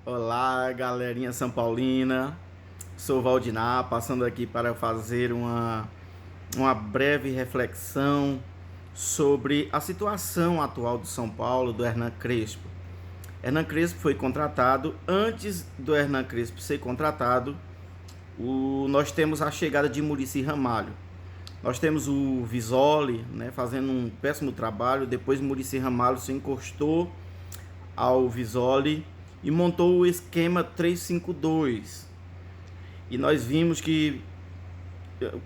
Olá, galerinha São Paulina. Sou Valdinar, passando aqui para fazer uma breve reflexão sobre a situação atual do São Paulo, do Hernan Crespo. Hernan Crespo foi contratado. Antes do Hernan Crespo ser contratado, nós temos a chegada de Muricy Ramalho. Nós temos o Visoli, né, fazendo um péssimo trabalho. Depois Muricy Ramalho se encostou ao Visoli e montou o esquema 3-5-2. E nós vimos que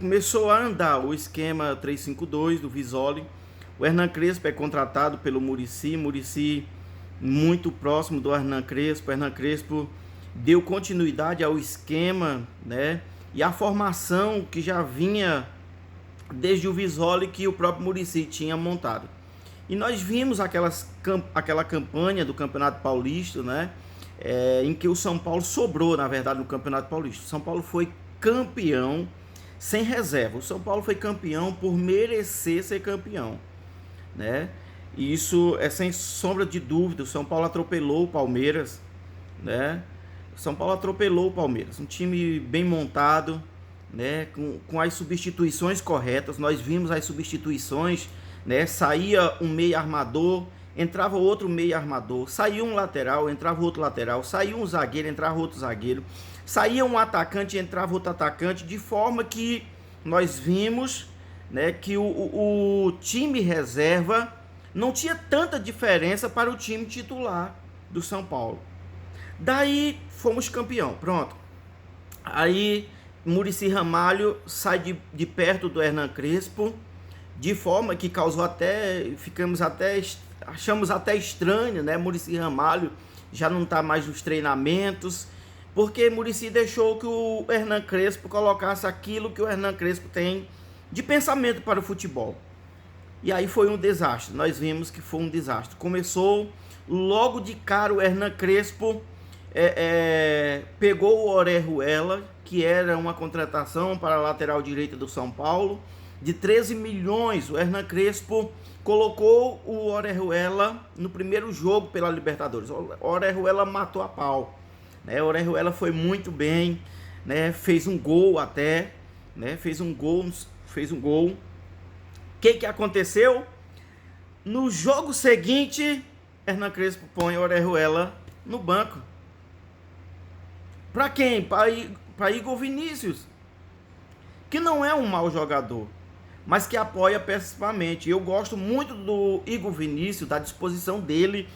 começou a andar o esquema 3-5-2 do Visoli. O Hernan Crespo é contratado pelo Muricy muito próximo do Hernan Crespo. O Hernan Crespo deu continuidade ao esquema, né? E a formação que já vinha desde o Visoli, que o próprio Muricy tinha montado. E nós vimos aquela campanha do Campeonato Paulista, né? Em que o São Paulo sobrou, na verdade, no Campeonato Paulista. O São Paulo foi campeão sem reserva. O São Paulo foi campeão por merecer ser campeão, né? E isso é sem sombra de dúvida. O São Paulo atropelou o Palmeiras, né? O São Paulo atropelou o Palmeiras. Um time bem montado, né? Com as substituições corretas. Nós vimos as substituições, né? Saía um meio armador, entrava outro meio armador, saía um lateral, entrava outro lateral, saía um zagueiro, entrava outro zagueiro, saía um atacante, entrava outro atacante, de forma que nós vimos, né, que o time reserva não tinha tanta diferença para o time titular do São Paulo. Daí fomos campeão, pronto. Aí Muricy Ramalho sai de perto do Hernan Crespo, de forma que causou achamos até estranho, né? Muricy Ramalho já não está mais nos treinamentos, porque Muricy deixou que o Hernan Crespo colocasse aquilo que o Hernan Crespo tem de pensamento para o futebol. E aí foi um desastre. Nós vimos que foi um desastre. Começou logo de cara o Hernan Crespo pegou o Orejuela, que era uma contratação para a lateral direita do São Paulo, de 13 milhões. O Hernan Crespo colocou o Orejuela no primeiro jogo pela Libertadores. O Orejuela matou a pau, né? O Orejuela foi muito bem, né? Fez um gol até, né? Fez um gol. O que aconteceu? No jogo seguinte, Hernan Crespo põe o Orejuela no banco. Para quem? Para Igor Vinícius, que não é um mau jogador, mas que apoia pessimamente. Eu gosto muito do Igor Vinícius, da disposição dele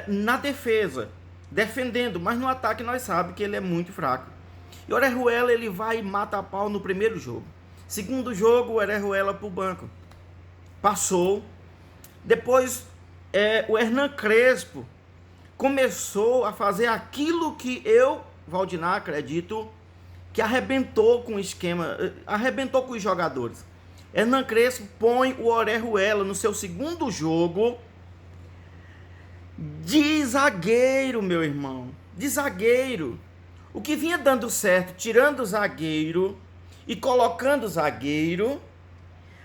na defesa, defendendo, mas no ataque nós sabemos que ele é muito fraco. E o Orejuela, ele vai e mata a pau no primeiro jogo. Segundo jogo, o Orejuela pro banco. Passou. Depois, o Hernan Crespo começou a fazer aquilo que eu, Valdinar, acredito, que arrebentou com o esquema, arrebentou com os jogadores. Hernan Crespo põe o Orejuela no seu segundo jogo de zagueiro, meu irmão. De zagueiro. O que vinha dando certo, tirando o zagueiro e colocando o zagueiro.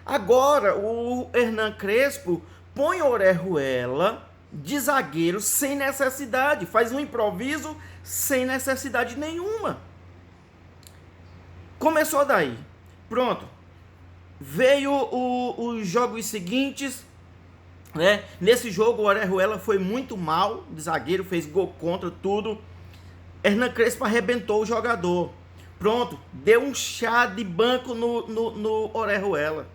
Agora o Hernan Crespo põe o Orejuela de zagueiro sem necessidade. Faz um improviso sem necessidade nenhuma. Começou daí. Pronto. Veio os jogos seguintes, né? Nesse jogo o Orejuela foi muito mal de zagueiro, fez gol contra, tudo. Hernan Crespo arrebentou o jogador. Pronto, deu um chá de banco no Orejuela.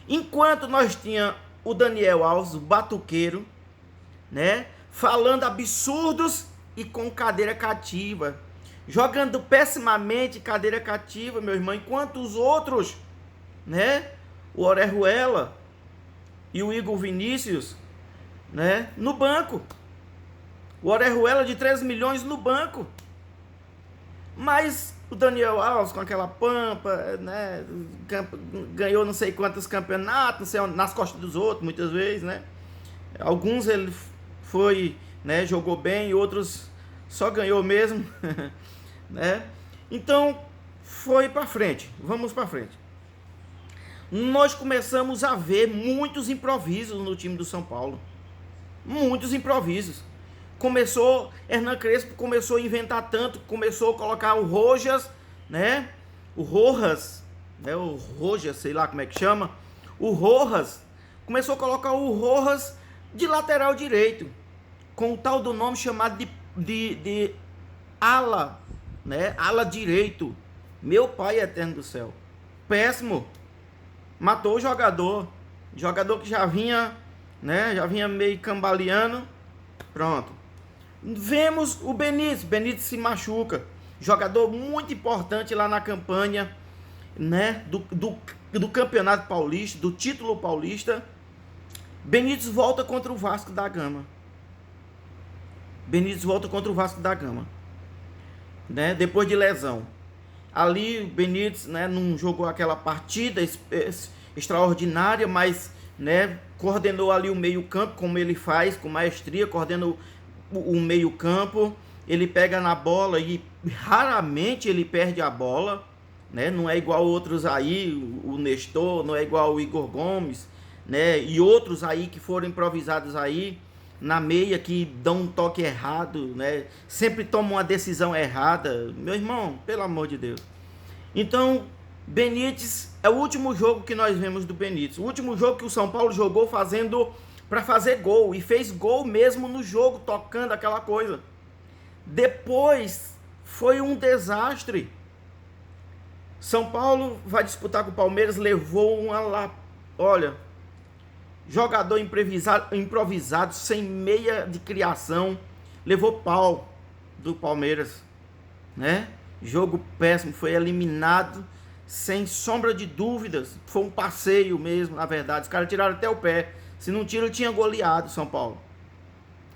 Enquanto nós tínhamos o Daniel Alves, o batuqueiro, né? Falando absurdos e com cadeira cativa. Jogando pessimamente cadeira cativa, meu irmão. Enquanto os outros, né? O Orejuela e o Igor Vinícius, né? No banco. O Orejuela de 13 milhões no banco. Mas o Daniel Alves com aquela pampa, né? Ganhou não sei quantos campeonatos, não sei onde, nas costas dos outros, muitas vezes, né? Alguns ele foi, né? Jogou bem, outros só ganhou mesmo, né? Então foi para frente. Vamos para frente. Nós começamos a ver muitos improvisos no time do São Paulo. Muitos improvisos. Hernan Crespo começou a inventar tanto, começou a colocar o Rojas, né? O Rojas, né? O Rojas, sei lá como é que chama. O Rojas, começou a colocar o Rojas de lateral direito, com o tal do nome chamado de ala, né? Ala direito. Meu pai eterno do céu. Péssimo. Matou o jogador. Jogador que já vinha, né? Já vinha meio cambaleando. Pronto. Vemos o Benítez. Benítez se machuca. Jogador muito importante lá na campanha, né? Do Campeonato Paulista, do título paulista. Benítez volta contra o Vasco da Gama. Benítez volta contra o Vasco da Gama, né? Depois de lesão. Ali o Benítez, né, não jogou aquela partida extraordinária, mas, né, coordenou ali o meio-campo, como ele faz com maestria, coordenou o meio-campo. Ele pega na bola e raramente ele perde a bola, né? Não é igual outros aí, o Nestor, não é igual o Igor Gomes, né? E outros aí que foram improvisados aí na meia, que dão um toque errado, né? Sempre tomam uma decisão errada. Meu irmão, pelo amor de Deus. Então, Benítez é o último jogo que nós vemos do Benítez. O último jogo que o São Paulo jogou fazendo para fazer gol. E fez gol mesmo no jogo, tocando aquela coisa. Depois foi um desastre. São Paulo vai disputar com o Palmeiras, levou uma lá. Olha, jogador improvisado, sem meia de criação, levou pau do Palmeiras, né? Jogo péssimo, foi eliminado sem sombra de dúvidas. Foi um passeio mesmo, na verdade. Os caras tiraram até o pé. Se não tira, tinha goleado São Paulo.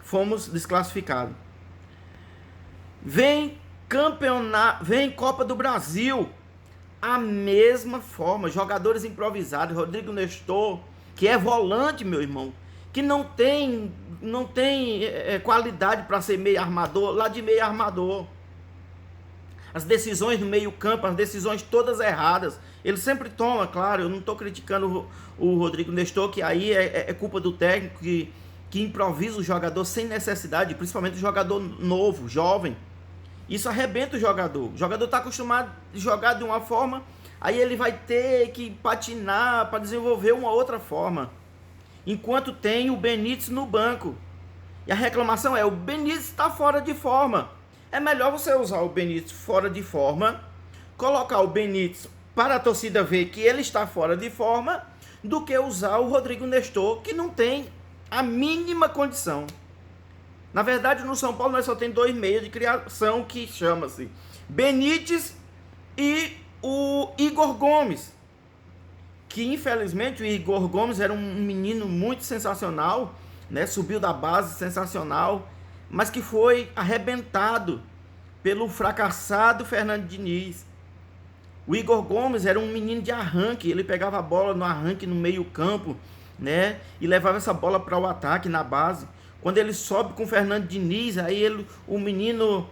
Fomos desclassificados. Vem campeonato, vem Copa do Brasil. A mesma forma, jogadores improvisados. Rodrigo Nestor, que é volante, meu irmão, que não tem qualidade para ser meio armador, lá de meio armador. As decisões no meio campo, as decisões todas erradas. Ele sempre toma, claro, eu não estou criticando o Rodrigo Nestor, que aí é culpa do técnico que improvisa o jogador sem necessidade, principalmente o jogador novo, jovem. Isso arrebenta o jogador. O jogador está acostumado a jogar de uma forma, aí ele vai ter que patinar para desenvolver uma outra forma. Enquanto tem o Benítez no banco. E a reclamação é, o Benítez está fora de forma. É melhor você usar o Benítez fora de forma, colocar o Benítez para a torcida ver que ele está fora de forma, do que usar o Rodrigo Nestor, que não tem a mínima condição. Na verdade, no São Paulo nós só tem dois meios de criação, que chama-se Benítez e o Igor Gomes. Que infelizmente o Igor Gomes era um menino muito sensacional, né? Subiu da base, sensacional, mas que foi arrebentado pelo fracassado Fernando Diniz. O Igor Gomes era um menino de arranque, ele pegava a bola no arranque, no meio campo, né? E levava essa bola para o ataque na base. Quando ele sobe com o Fernando Diniz, aí o menino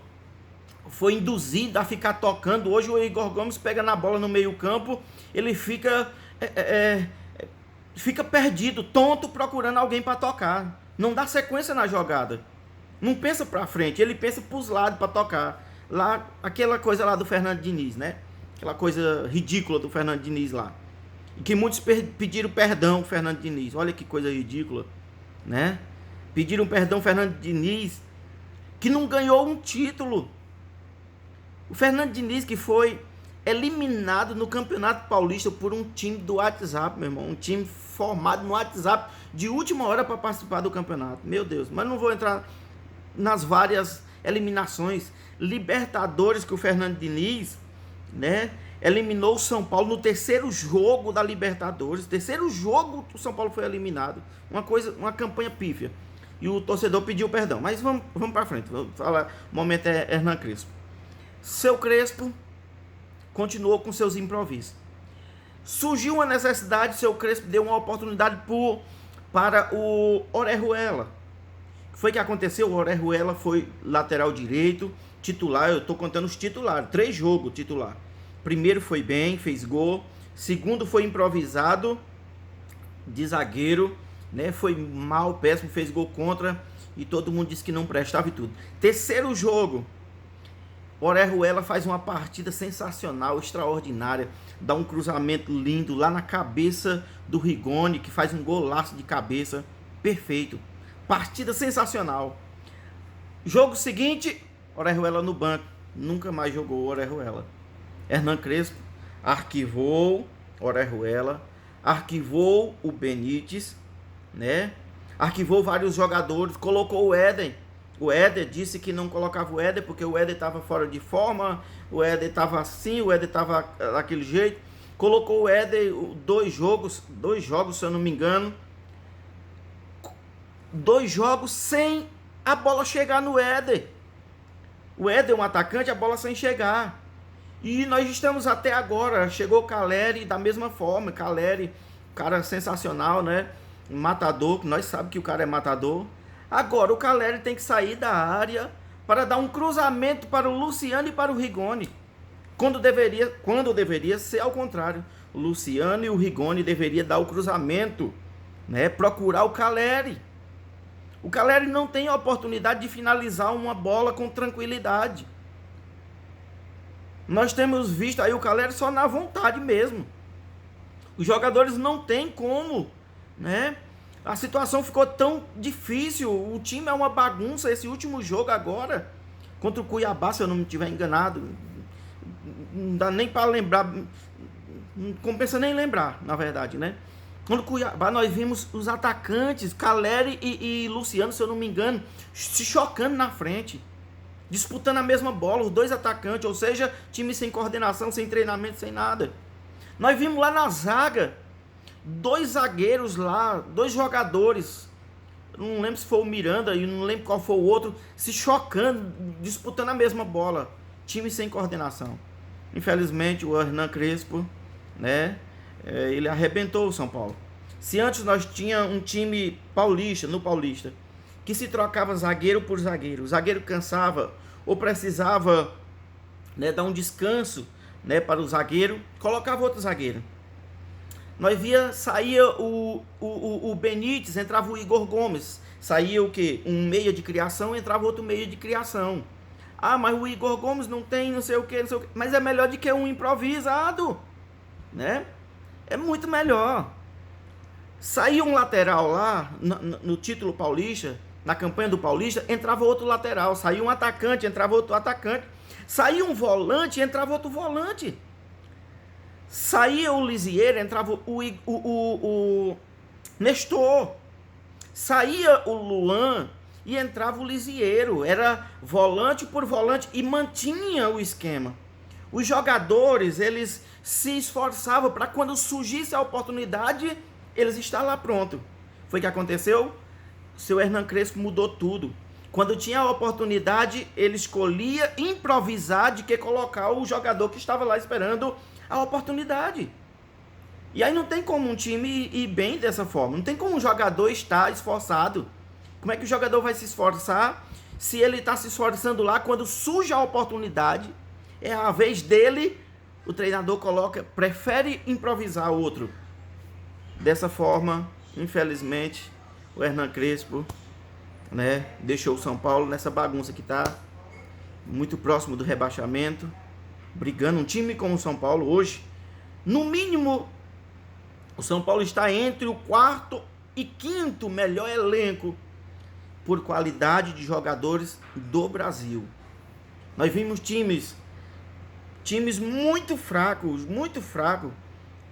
foi induzido a ficar tocando. Hoje o Igor Gomes pega na bola no meio campo, ele fica perdido, tonto, procurando alguém para tocar. Não dá sequência na jogada. Não pensa para frente, ele pensa para os lados para tocar. Lá, aquela coisa lá do Fernando Diniz, né? Aquela coisa ridícula do Fernando Diniz lá. E que muitos pediram perdão ao Fernando Diniz. Olha que coisa ridícula, né? Pediram perdão ao Fernando Diniz, que não ganhou um título. O Fernando Diniz que foi eliminado no Campeonato Paulista por um time do WhatsApp, meu irmão. Um time formado no WhatsApp de última hora para participar do campeonato. Meu Deus, mas não vou entrar nas várias eliminações. Libertadores que o Fernando Diniz, né, eliminou o São Paulo no terceiro jogo da Libertadores. Terceiro jogo o São Paulo foi eliminado. Uma campanha pífia. E o torcedor pediu perdão. Mas vamos para frente. Vamos falar. O momento é Hernan Crespo. Seu Crespo continuou com seus improvisos. Surgiu uma necessidade, seu Crespo deu uma oportunidade para o Orejuela. O que foi que aconteceu? O Orejuela foi lateral direito, titular. Eu estou contando os titulares. 3 jogos titular. Primeiro foi bem, fez gol. Segundo foi improvisado de zagueiro, né? Foi mal, péssimo, fez gol contra. e todo mundo disse que não prestava e tudo. Terceiro jogo, Orejuela faz uma partida sensacional, extraordinária, dá um cruzamento lindo lá na cabeça do Rigoni, que faz um golaço de cabeça, perfeito. Partida sensacional. Jogo seguinte, Orejuela no banco, nunca mais jogou Orejuela. Hernan Crespo arquivou Orejuela, arquivou o Benítez, né? Arquivou vários jogadores, colocou o Éder. O Éder disse que não colocava o Éder porque o Éder estava fora de forma, o Éder estava assim, o Éder estava daquele jeito. Colocou o Éder dois jogos, se eu não me engano. 2 jogos sem a bola chegar no Éder. O Éder é um atacante, a bola sem chegar. E nós estamos até agora, chegou o Caleri da mesma forma. Caleri, cara sensacional, né? Matador, que nós sabemos que o cara é matador. Agora o Caleri tem que sair da área para dar um cruzamento para o Luciano e para o Rigoni. Quando deveria ser ao contrário. O Luciano e o Rigoni deveriam dar o cruzamento, né? Procurar o Caleri. O Caleri não tem a oportunidade de finalizar uma bola com tranquilidade. Nós temos visto aí o Caleri só na vontade mesmo. Os jogadores não têm como, né? A situação ficou tão difícil, o time é uma bagunça. Esse último jogo agora, contra o Cuiabá, se eu não me estiver enganado, não dá nem para lembrar, não compensa nem lembrar, na verdade, né? Contra o Cuiabá nós vimos os atacantes, Caleri e Luciano, se eu não me engano, se chocando na frente, disputando a mesma bola, os dois atacantes, ou seja, time sem coordenação, sem treinamento, sem nada. Nós vimos lá na zaga, 2 zagueiros lá, 2 jogadores, não lembro se foi o Miranda e não lembro qual foi o outro, se chocando, disputando a mesma bola, time sem coordenação. Infelizmente o Hernan Crespo, né, ele arrebentou o São Paulo. Se antes nós tínhamos um time paulista, no Paulista, que se trocava zagueiro por zagueiro, o zagueiro cansava ou precisava, né, dar um descanso, né, para o zagueiro, colocava outro zagueiro. Nós saía o Benítez, entrava o Igor Gomes, saía o quê? Um meia de criação, entrava outro meia de criação. Ah, mas o Igor Gomes não tem não sei o que, mas é melhor do que um improvisado, né? É muito melhor. Saía um lateral lá, no título paulista, na campanha do Paulista, entrava outro lateral. Saía um atacante, entrava outro atacante. Saía um volante, entrava outro volante. Saía o Lisieiro, entrava o Nestor. Saía o Luan e entrava o Lisieiro. Era volante por volante e mantinha o esquema. Os jogadores, eles se esforçavam para quando surgisse a oportunidade, eles estavam lá pronto. Foi o que aconteceu? Seu Hernan Crespo mudou tudo. Quando tinha a oportunidade, ele escolhia improvisar de que colocar o jogador que estava lá esperando a oportunidade. E aí não tem como um time ir bem dessa forma. Não tem como um jogador estar esforçado. Como é que o jogador vai se esforçar se ele está se esforçando lá quando surge a oportunidade? É a vez dele, o treinador prefere improvisar outro. Dessa forma, infelizmente, o Hernan Crespo, né, deixou o São Paulo nessa bagunça que está muito próximo do rebaixamento, brigando. Um time como o São Paulo hoje, no mínimo, o São Paulo está entre o 4º e 5º melhor elenco por qualidade de jogadores do Brasil. Nós vimos times muito fracos,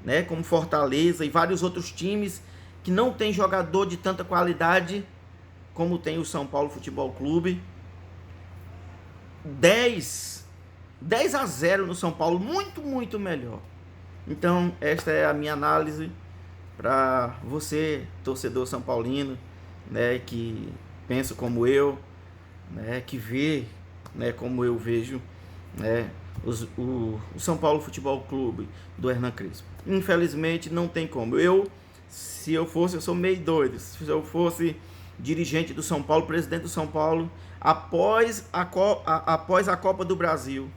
né, como Fortaleza e vários outros times que não tem jogador de tanta qualidade como tem o São Paulo Futebol Clube. 10-0 no São Paulo, muito melhor. Então, esta é a minha análise para você, torcedor são paulino, né, que pensa como eu, né, que vê, né, como eu vejo, né, o São Paulo Futebol Clube do Hernan Crespo. Infelizmente não tem como. Eu sou meio doido. Se eu fosse dirigente do São Paulo, presidente do São Paulo, após a Copa do Brasil,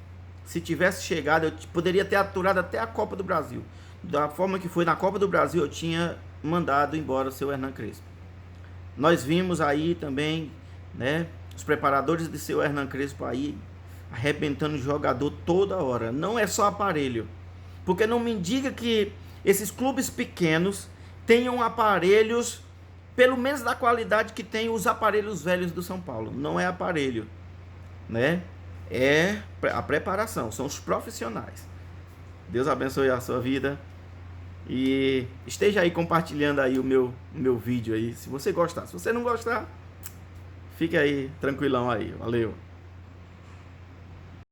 se tivesse chegado, eu poderia ter aturado até a Copa do Brasil. Da forma que foi na Copa do Brasil, eu tinha mandado embora o seu Hernan Crespo. Nós vimos aí também né? Os preparadores de seu Hernan Crespo aí arrebentando o jogador toda hora. Não é só aparelho. Porque não me diga que esses clubes pequenos tenham aparelhos pelo menos da qualidade que tem os aparelhos velhos do São Paulo. Não é aparelho, né? É a preparação, são os profissionais. Deus abençoe a sua vida e esteja aí compartilhando aí o meu vídeo aí, se você gostar. Se você não gostar, fique aí tranquilão aí. Valeu.